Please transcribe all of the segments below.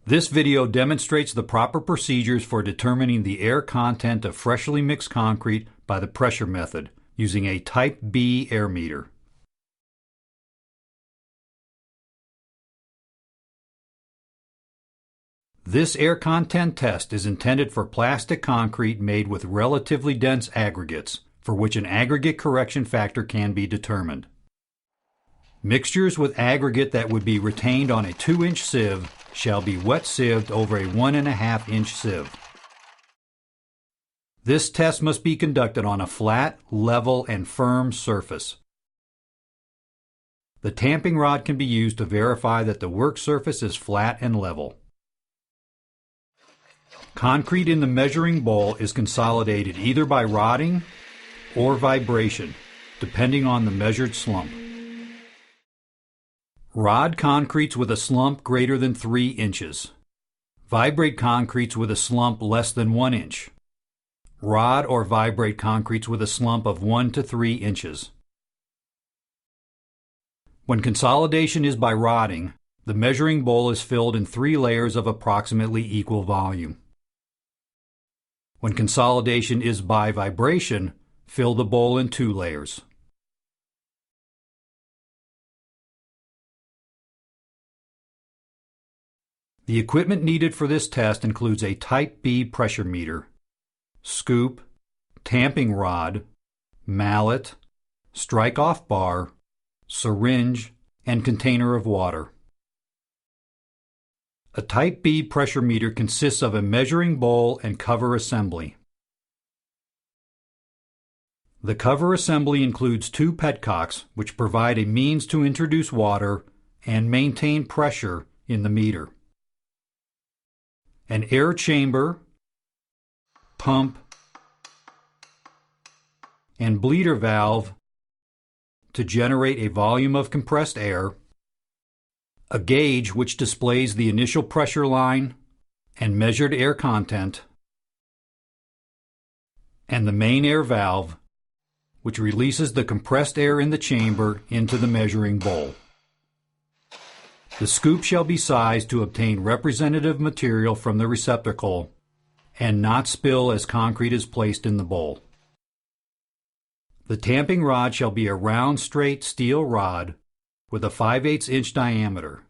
This video demonstrates the proper procedures for determining the air content of freshly mixed concrete by the pressure method using a Type B air meter. This air content test is intended for plastic concrete made with relatively dense aggregates, for which an aggregate correction factor can be determined. Mixtures with aggregate that would be retained on a 2-inch sieve shall be wet sieved over a 1.5-inch sieve. This test must be conducted on a flat, level, and firm surface. The tamping rod can be used to verify that the work surface is flat and level. Concrete in the measuring bowl is consolidated either by rodding or vibration, depending on the measured slump. Rod concretes with a slump greater than 3 inches. Vibrate concretes with a slump less than 1 inch. Rod or vibrate concretes with a slump of 1 to 3 inches. When consolidation is by rodding, the measuring bowl is filled in 3 layers of approximately equal volume. When consolidation is by vibration, fill the bowl in 2 layers. The equipment needed for this test includes a Type B pressure meter, scoop, tamping rod, mallet, strike-off bar, syringe, and container of water. A Type B pressure meter consists of a measuring bowl and cover assembly. The cover assembly includes 2 petcocks, which provide a means to introduce water and maintain pressure in the meter. An air chamber, pump, and bleeder valve to generate a volume of compressed air, a gauge which displays the initial pressure line and measured air content, and the main air valve, which releases the compressed air in the chamber into the measuring bowl. The scoop shall be sized to obtain representative material from the receptacle and not spill as concrete is placed in the bowl. The tamping rod shall be a round, straight steel rod with a 5/8 inch diameter.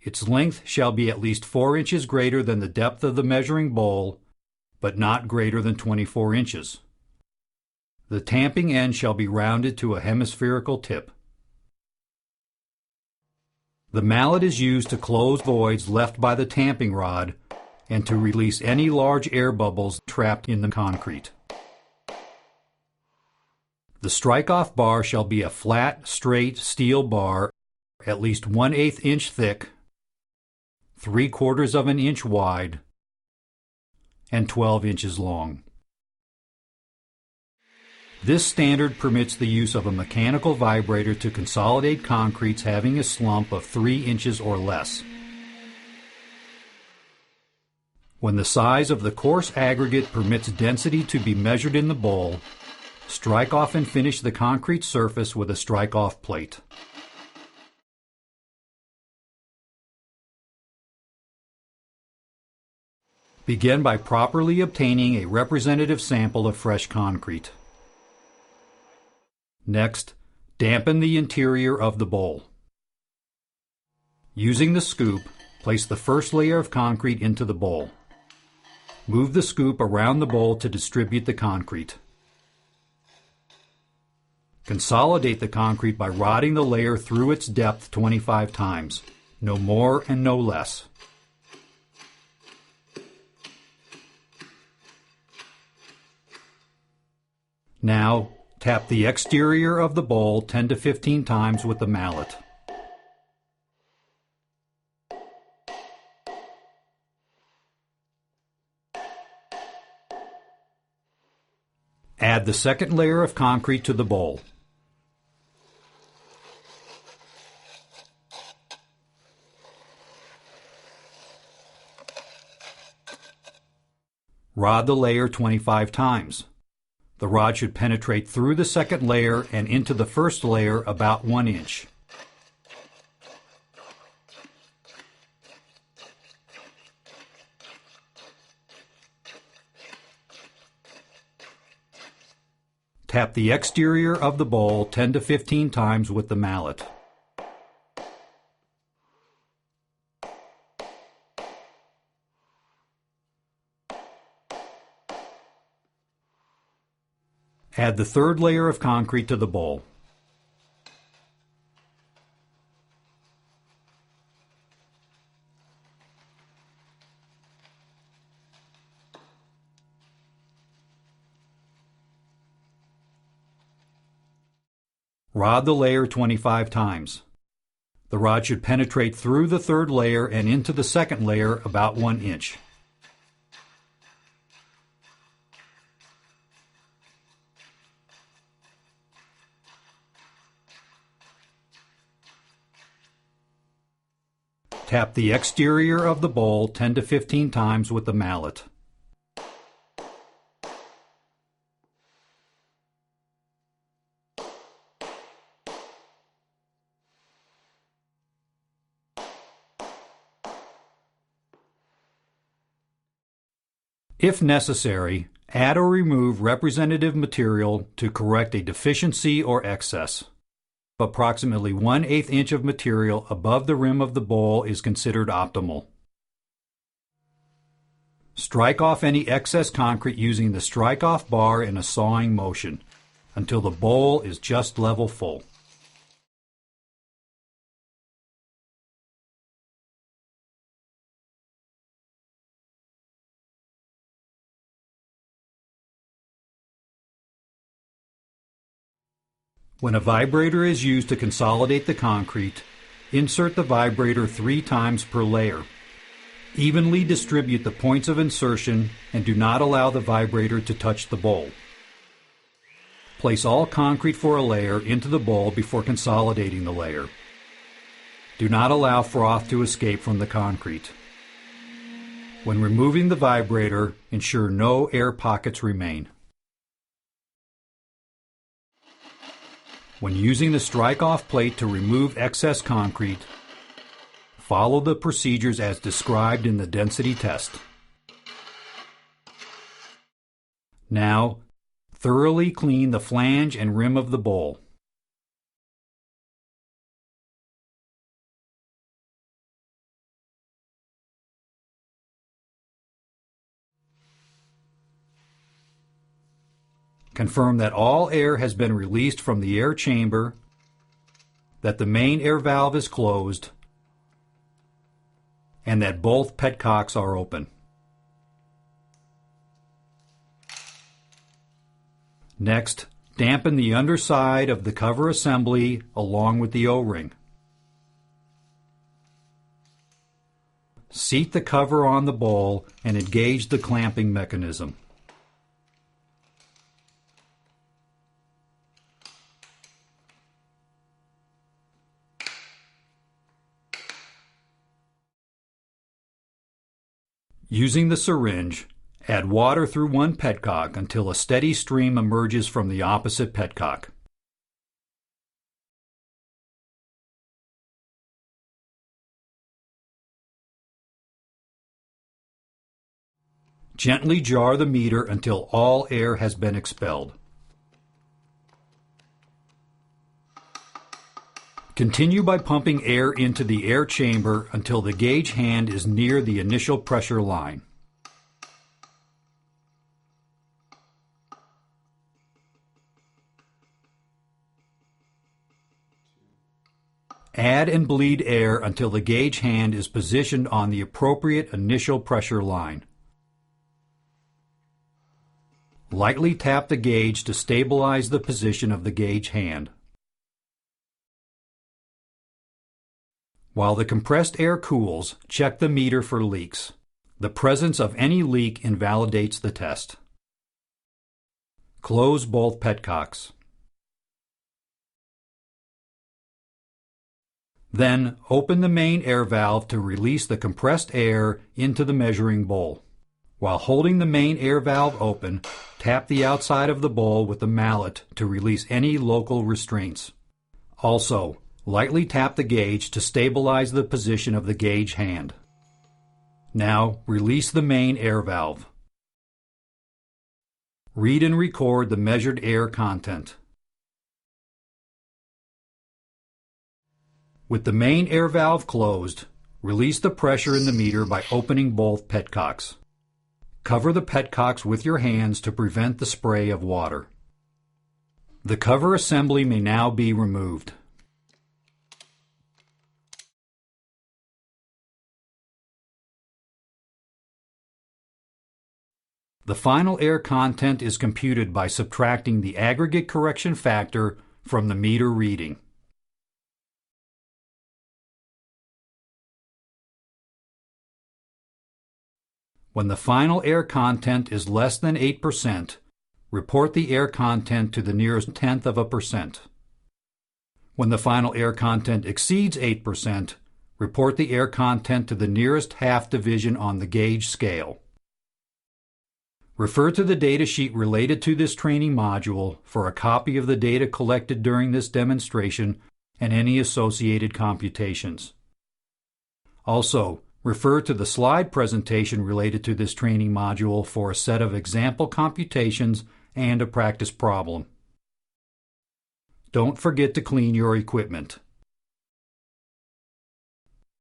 Its length shall be at least 4 inches greater than the depth of the measuring bowl, but not greater than 24 inches. The tamping end shall be rounded to a hemispherical tip. The mallet is used to close voids left by the tamping rod and to release any large air bubbles trapped in the concrete. The strike-off bar shall be a flat, straight steel bar at least 1/8 inch thick, 3/4 of an inch wide, and 12 inches long. This standard permits the use of a mechanical vibrator to consolidate concretes having a slump of 3 inches or less. When the size of the coarse aggregate permits density to be measured in the bowl, strike off and finish the concrete surface with a strike-off plate. Begin by properly obtaining a representative sample of fresh concrete. Next, dampen the interior of the bowl. Using the scoop, place the first layer of concrete into the bowl. Move the scoop around the bowl to distribute the concrete. Consolidate the concrete by rodding the layer through its depth 25 times, no more and no less. Now, tap the exterior of the bowl 10 to 15 times with the mallet. Add the second layer of concrete to the bowl. Rod the layer 25 times. The rod should penetrate through the second layer and into the first layer about 1 inch. Tap the exterior of the bowl 10 to 15 times with the mallet. Add the third layer of concrete to the bowl. Rod the layer 25 times. The rod should penetrate through the third layer and into the second layer about 1 inch. Tap the exterior of the bowl 10 to 15 times with the mallet. If necessary, add or remove representative material to correct a deficiency or excess. Approximately 1/8 inch of material above the rim of the bowl is considered optimal. Strike off any excess concrete using the strike-off bar in a sawing motion until the bowl is just level full. When a vibrator is used to consolidate the concrete, insert the vibrator 3 times per layer. Evenly distribute the points of insertion and do not allow the vibrator to touch the bowl. Place all concrete for a layer into the bowl before consolidating the layer. Do not allow froth to escape from the concrete. When removing the vibrator, ensure no air pockets remain. When using the strike-off plate to remove excess concrete, follow the procedures as described in the density test. Now, thoroughly clean the flange and rim of the bowl. Confirm that all air has been released from the air chamber, that the main air valve is closed, and that both petcocks are open. Next, dampen the underside of the cover assembly along with the O-ring. Seat the cover on the bowl and engage the clamping mechanism. Using the syringe, add water through one petcock until a steady stream emerges from the opposite petcock. Gently jar the meter until all air has been expelled. Continue by pumping air into the air chamber until the gauge hand is near the initial pressure line. Add and bleed air until the gauge hand is positioned on the appropriate initial pressure line. Lightly tap the gauge to stabilize the position of the gauge hand. While the compressed air cools, check the meter for leaks. The presence of any leak invalidates the test. Close both petcocks. Then, open the main air valve to release the compressed air into the measuring bowl. While holding the main air valve open, tap the outside of the bowl with the mallet to release any local restraints. Also, lightly tap the gauge to stabilize the position of the gauge hand. Now, release the main air valve. Read and record the measured air content. With the main air valve closed, release the pressure in the meter by opening both petcocks. Cover the petcocks with your hands to prevent the spray of water. The cover assembly may now be removed. The final air content is computed by subtracting the aggregate correction factor from the meter reading. When the final air content is less than 8%, report the air content to the nearest tenth of a percent. When the final air content exceeds 8%, report the air content to the nearest half division on the gauge scale. Refer to the datasheet related to this training module for a copy of the data collected during this demonstration and any associated computations. Also, refer to the slide presentation related to this training module for a set of example computations and a practice problem. Don't forget to clean your equipment.